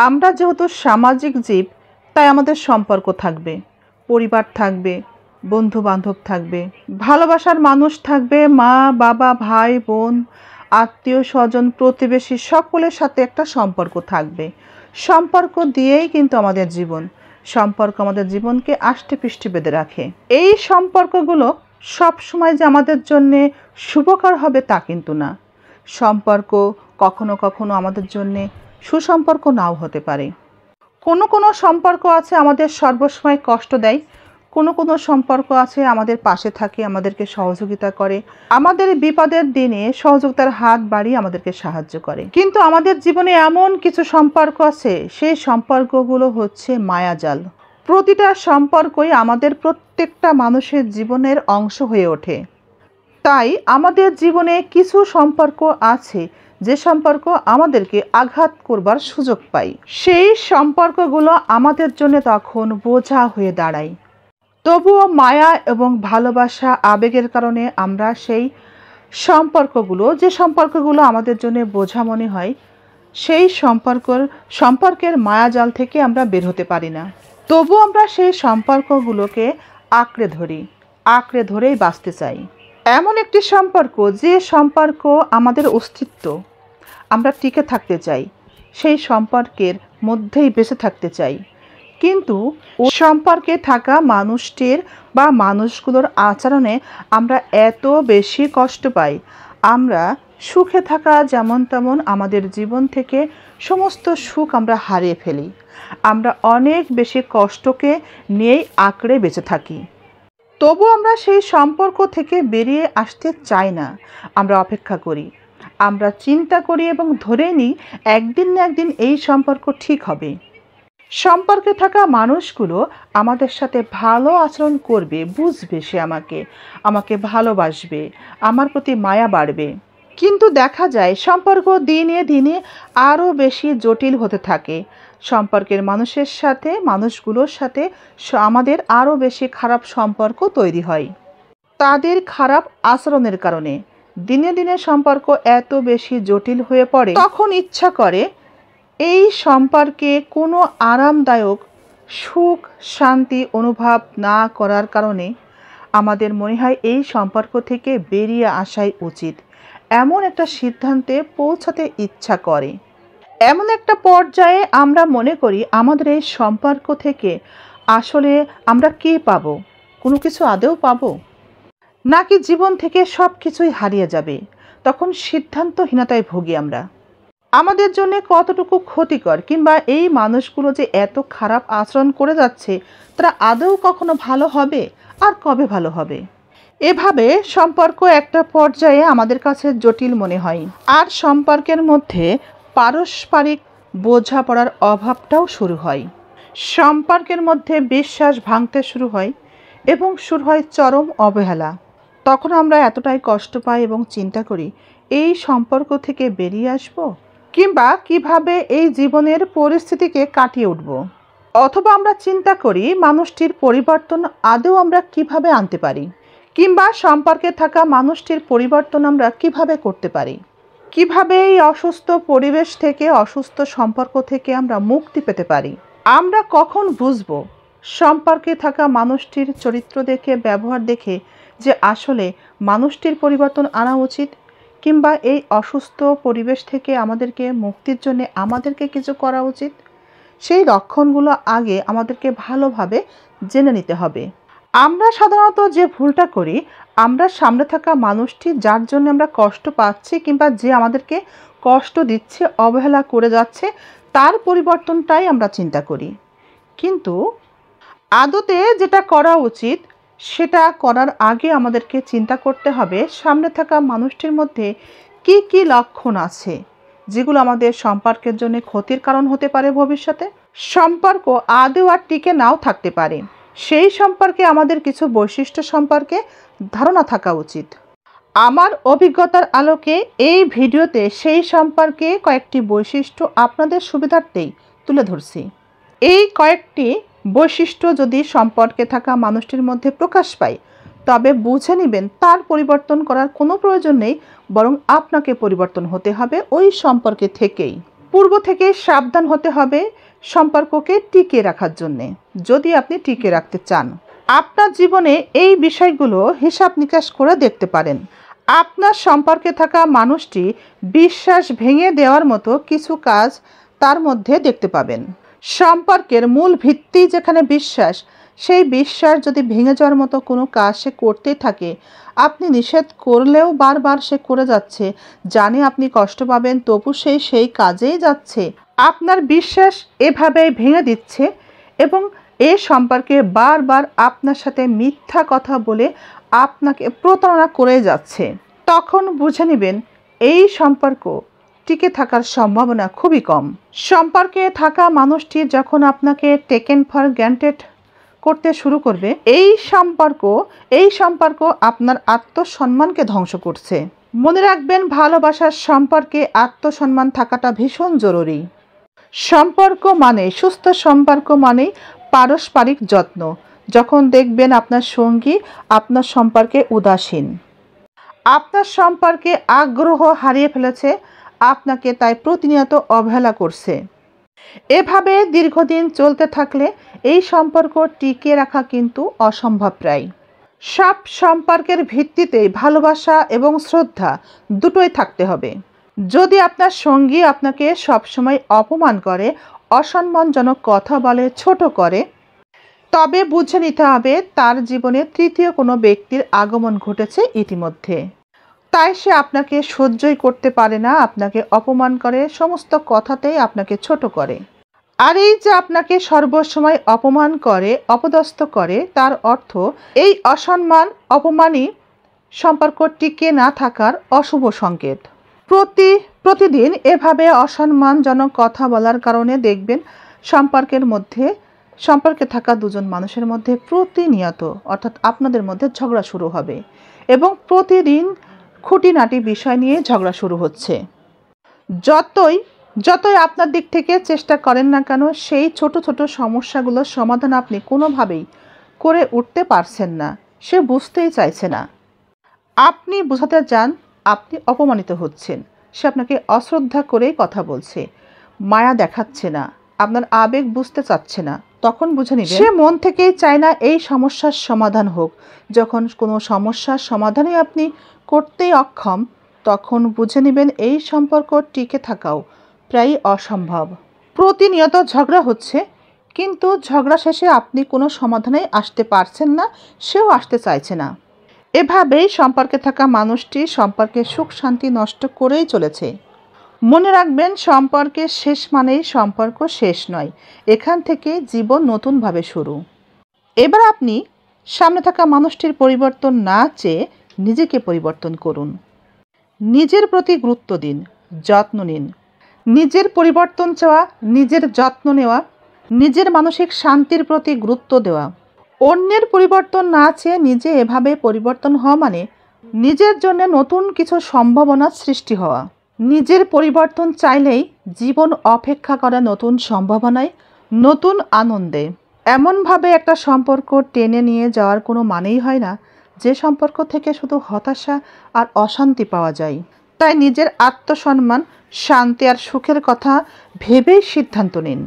আমরা যেহেতু সামাজিক জীব, তাই আমাদের সম্পর্ক থাকবে, পরিবার থাকবে, বন্ধু বান্ধব থাকবে, ভালোবাসার মানুষ থাকবে, মা বাবা ভাই বোন আত্মীয় স্বজন প্রতিবেশী সকলের সাথে একটা সম্পর্ক থাকবে। সম্পর্ক দিয়েই কিন্তু আমাদের জীবন, সম্পর্ক আমাদের জীবনকে আষ্টেপৃষ্ঠে বেঁধে রাখে। এই সম্পর্কগুলো সবসময় যে আমাদের জন্যে শুভকর হবে তা কিন্তু না। সম্পর্ক কখনো কখনো আমাদের জন্যে সুসম্পর্ক নাও হতে পারে। কোনো কোনো সম্পর্ক আছে আমাদের সর্বসময় কষ্ট দেয়, কোনো কোনো সম্পর্ক আছে আমাদের পাশে থাকে, আমাদেরকে সহযোগিতা করে, আমাদের বিপদের দিনে সহযোগিতার হাত বাড়িয়ে আমাদেরকে সাহায্য করে। কিন্তু আমাদের জীবনে এমন কিছু সম্পর্ক আছে, সেই সম্পর্কগুলো হচ্ছে মায়াজাল। প্রতিটা সম্পর্কই আমাদের প্রত্যেকটা মানুষের জীবনের অংশ হয়ে ওঠে। তাই আমাদের জীবনে কিছু সম্পর্ক আছে যে সম্পর্ক আমাদেরকে আঘাত করবার সুযোগ পাই, সেই সম্পর্কগুলো আমাদের জন্য তখন বোঝা হয়ে দাঁড়ায়। তবুও মায়া এবং ভালোবাসা আবেগের কারণে আমরা সেই যে সম্পর্কগুলো আমাদের জন্য বোঝা মনে হয়, সেই সম্পর্কের মায়াজাল থেকে আমরা বের হতে পারি না। তবু আমরা সেই সম্পর্কগুলোকে আঁকড়ে ধরেই বাঁচতে চাই। এমন একটি সম্পর্ক, যে সম্পর্ক আমাদের অস্তিত্ব, আমরা টিকে থাকতে চাই, সেই সম্পর্কের মধ্যেই বেঁচে থাকতে চাই। কিন্তু ওই সম্পর্কে থাকা মানুষটির বা মানুষগুলোর আচরণে আমরা এত বেশি কষ্ট পাই, আমরা সুখে থাকা যেমন তেমন আমাদের জীবন থেকে সমস্ত সুখ আমরা হারিয়ে ফেলি। আমরা অনেক বেশি কষ্টকে নিয়েই আঁকড়ে বেঁচে থাকি। তবু আমরা সেই সম্পর্ক থেকে বেরিয়ে আসতে চাই না। আমরা অপেক্ষা করি, আমরা চিন্তা করি এবং ধরে নিই একদিন না একদিন এই সম্পর্ক ঠিক হবে। সম্পর্কে থাকা মানুষগুলো আমাদের সাথে ভালো আচরণ করবে, বুঝবে, সে আমাকে ভালোবাসবে, আমার প্রতি মায়া বাড়বে। কিন্তু দেখা যায় সম্পর্ক দিনে দিনে আরও বেশি জটিল হতে থাকে। সম্পর্কের মানুষগুলোর সাথে আমাদের আরও বেশি খারাপ সম্পর্ক তৈরি হয়। তাদের খারাপ আচরণের কারণে দিনে দিনে সম্পর্ক এত বেশি জটিল হয়ে পড়ে, তখন ইচ্ছা করে এই সম্পর্কে কোনো আরামদায়ক সুখ শান্তি অনুভব না করার কারণে আমাদের মনে হয় এই সম্পর্ক থেকে বেরিয়ে আসাই উচিত। এমন একটা সিদ্ধান্তে পৌঁছাতে ইচ্ছা করে। এমন একটা পর্যায়ে আমরা মনে করি আমাদের এই সম্পর্ক থেকে আসলে আমরা কি পাবো? কোনো কিছু আদৌ পাবো, নাকি জীবন থেকে সব কিছুই হারিয়ে যাবে? তখন সিদ্ধান্তহীনতায় ভুগি আমরা। আমাদের জন্য কতটুকু ক্ষতিকর, কিংবা এই মানুষগুলো যে এত খারাপ আচরণ করে যাচ্ছে, তারা আদৌ কখনো ভালো হবে, আর কবে ভালো হবে? এভাবে সম্পর্ক একটা পর্যায়ে আমাদের কাছে জটিল মনে হয়। আর সম্পর্কের মধ্যে পারস্পরিক বোঝাপড়ার অভাবটাও শুরু হয়। সম্পর্কের মধ্যে বিশ্বাস ভাঙতে শুরু হয় এবং শুরু হয় চরম অবহেলা। তখন আমরা এতটাই কষ্ট পাই এবং চিন্তা করি এই সম্পর্ক থেকে বেরিয়ে আসব, কিংবা কিভাবে এই জীবনের পরিস্থিতিকে কাটিয়ে উঠব। অথবা আমরা চিন্তা করি মানুষটির পরিবর্তন আদৌ আমরা কিভাবে আনতে পারি, কিংবা সম্পর্কে থাকা মানুষটির পরিবর্তন আমরা কিভাবে করতে পারি, কিভাবে এই অসুস্থ পরিবেশ থেকে, অসুস্থ সম্পর্ক থেকে আমরা মুক্তি পেতে পারি। আমরা কখন বুঝব সম্পর্কে থাকা মানুষটির চরিত্র দেখে, ব্যবহার দেখে, যে আসলে মানুষটির পরিবর্তন আনা উচিত, কিংবা এই অসুস্থ পরিবেশ থেকে আমাদেরকে মুক্তির জন্য আমাদেরকে কিছু করা উচিত? সেই লক্ষণগুলো আগে আমাদেরকে ভালোভাবে জেনে নিতে হবে। আমরা সাধারণত যে ভুলটা করি, আমরা সামনে থাকা মানুষটি যার জন্য আমরা কষ্ট পাচ্ছি, কিংবা যে আমাদেরকে কষ্ট দিচ্ছে, অবহেলা করে যাচ্ছে, তার পরিবর্তনটাই আমরা চিন্তা করি। কিন্তু আদতে যেটা করা উচিত, সেটা করার আগে আমাদেরকে চিন্তা করতে হবে সামনে থাকা মানুষটির মধ্যে কি কি লক্ষণ আছে যেগুলো আমাদের সম্পর্কের জন্য ক্ষতির কারণ হতে পারে। ভবিষ্যতে সম্পর্ক আদৌ আর টিকে নাও থাকতে পারে। সেই সম্পর্কে আমাদের কিছু বৈশিষ্ট্য সম্পর্কে ধারণা থাকা উচিত। আমার অভিজ্ঞতার আলোকে এই ভিডিওতে সেই সম্পর্কে কয়েকটি বৈশিষ্ট্য আপনাদের সুবিধার্থেই তুলে ধরছি। এই কয়েকটি বৈশিষ্ট্য যদি সম্পর্কে থাকা মানুষটির মধ্যে প্রকাশ পায়, তবে বুঝে নেবেন তার পরিবর্তন করার কোনো প্রয়োজন নেই, বরং আপনাকে পরিবর্তন হতে হবে ওই সম্পর্কে থেকেই। পূর্ব থেকে সাবধান হতে হবে সম্পর্ককে টিকিয়ে রাখার জন্যে, যদি আপনি টিকিয়ে রাখতে চান। আপনার জীবনে এই বিষয়গুলো হিসাব নিকাশ করে দেখতে পারেন। আপনার সম্পর্কে থাকা মানুষটি বিশ্বাস ভেঙে দেওয়ার মতো কিছু কাজ তার মধ্যে দেখতে পাবেন। সম্পর্কের মূল ভিত্তি যেখানে বিশ্বাস, সেই বিশ্বাস যদি ভেঙে যাওয়ার মতো কোনো কাজ সে করতেই থাকে, আপনি নিষেধ করলেও বারবার সে করে যাচ্ছে, জানে আপনি কষ্ট পাবেন তবু সেই কাজেই যাচ্ছে, আপনার বিশ্বাস এভাবেই ভেঙে দিচ্ছে এবং এ সম্পর্কে বারবার আপনার সাথে মিথ্যা কথা বলে আপনাকে প্রতারণা করে যাচ্ছে, তখন বুঝে নেবেন এই সম্পর্ক টিকে থাকার সম্ভাবনা খুবই কম। সম্পর্কে থাকা মানুষটি যখন আপনাকে টেকেন ফর গ্রান্টেড করতে শুরু করবে, এই সম্পর্ক আপনার আত্মসম্মানকে ধ্বংস করছে। মনে রাখবেন, ভালোবাসার সম্পর্কে আত্মসম্মান থাকাটা ভীষণ জরুরি। সম্পর্ক মানে, সুস্থ সম্পর্ক মানে পারস্পরিক যত্ন। যখন দেখবেন আপনার সঙ্গী আপনার সম্পর্কে উদাসীন, আপনার সম্পর্কে আগ্রহ হারিয়ে ফেলেছে, আপনাকে তাই প্রতিনিয়ত অবহেলা করছে, এভাবে দীর্ঘদিন চলতে থাকলে এই সম্পর্ক টিকিয়ে রাখা কিন্তু অসম্ভব প্রায়। সব সম্পর্কের ভিত্তিতেই ভালোবাসা এবং শ্রদ্ধা দুটোই থাকতে হবে। যদি আপনার সঙ্গী আপনাকে সবসময় অপমান করে, অসম্মানজনক কথা বলে, ছোট করে, তবে বুঝে নিতে হবে তার জীবনে তৃতীয় কোনো ব্যক্তির আগমন ঘটেছে ইতিমধ্যে। তাই সে আপনাকে সহ্যই করতে পারে না, আপনাকে অপমান করে, সমস্ত কথাতেই আপনাকে ছোট করে। আর এই যে আপনাকে সর্বসময় অপমান করে, অপদস্থ করে, তার অর্থ এই অসম্মান, অপমানই সম্পর্ক টিকে না থাকার অশুভ সংকেত। প্রতিদিন এভাবে অসম্মানজনক কথা বলার কারণে দেখবেন সম্পর্কে থাকা দুজন মানুষের মধ্যে প্রতিনিয়ত, অর্থাৎ আপনাদের মধ্যে ঝগড়া শুরু হবে এবং প্রতিদিন খুঁটিনাটি বিষয় নিয়ে ঝগড়া শুরু হচ্ছে। যতই আপনার দিক থেকে চেষ্টা করেন না কেন, সেই ছোট ছোট সমস্যাগুলোর সমাধান আপনি কোনোভাবেই করে উঠতে পারছেন না, সে বুঝতেই চাইছে না। আপনি বোঝাতে চান আপনি অপমানিত হচ্ছেন, সে আপনাকে অশ্রদ্ধা করেই কথা বলছে, মায়া দেখাচ্ছে না, আপনার আবেগ বুঝতে চাচ্ছে না, তখন বুঝে নিবেন সে মন থেকেই চায় না এই সমস্যার সমাধান হোক। যখন কোনো সমস্যার সমাধানই আপনি করতেই অক্ষম, তখন বুঝে নেবেন এই সম্পর্ক টিকে থাকাও প্রায় অসম্ভব। প্রতিনিয়ত ঝগড়া হচ্ছে, কিন্তু ঝগড়া শেষে আপনি কোনো সমাধানে আসতে পারছেন না, সেও আসতে চাইছে না। এভাবেই সম্পর্কে থাকা মানুষটি সম্পর্কে সুখ শান্তি নষ্ট করেই চলেছে। মনে রাখবেন, সম্পর্কের শেষ মানেই সম্পর্ক শেষ নয়, এখান থেকে জীবন নতুনভাবে শুরু। এবার আপনি সামনে থাকা মানুষটির পরিবর্তন না চেয়ে নিজেকে পরিবর্তন করুন। নিজের প্রতি গুরুত্ব দিন, যত্ন নিন। নিজের পরিবর্তন চাওয়া, নিজের যত্ন নেওয়া, নিজের মানসিক শান্তির প্রতি গুরুত্ব দেওয়া। অন্যের পরিবর্তন না চেয়ে নিজে এভাবে পরিবর্তন হওয়া মানে নিজের জন্য নতুন কিছু সম্ভাবনার সৃষ্টি হওয়া। নিজের পরিবর্তন চাইলেই জীবন অপেক্ষা করে নতুন সম্ভাবনায়, নতুন আনন্দে। এমনভাবে একটা সম্পর্ক টেনে নিয়ে যাওয়ার কোনো মানেই হয় না যে সম্পর্ক থেকে শুধু হতাশা আর অশান্তি পাওয়া যায়। তাই নিজের আত্মসম্মান, শান্তি আর সুখের কথা ভেবেই সিদ্ধান্ত নিন।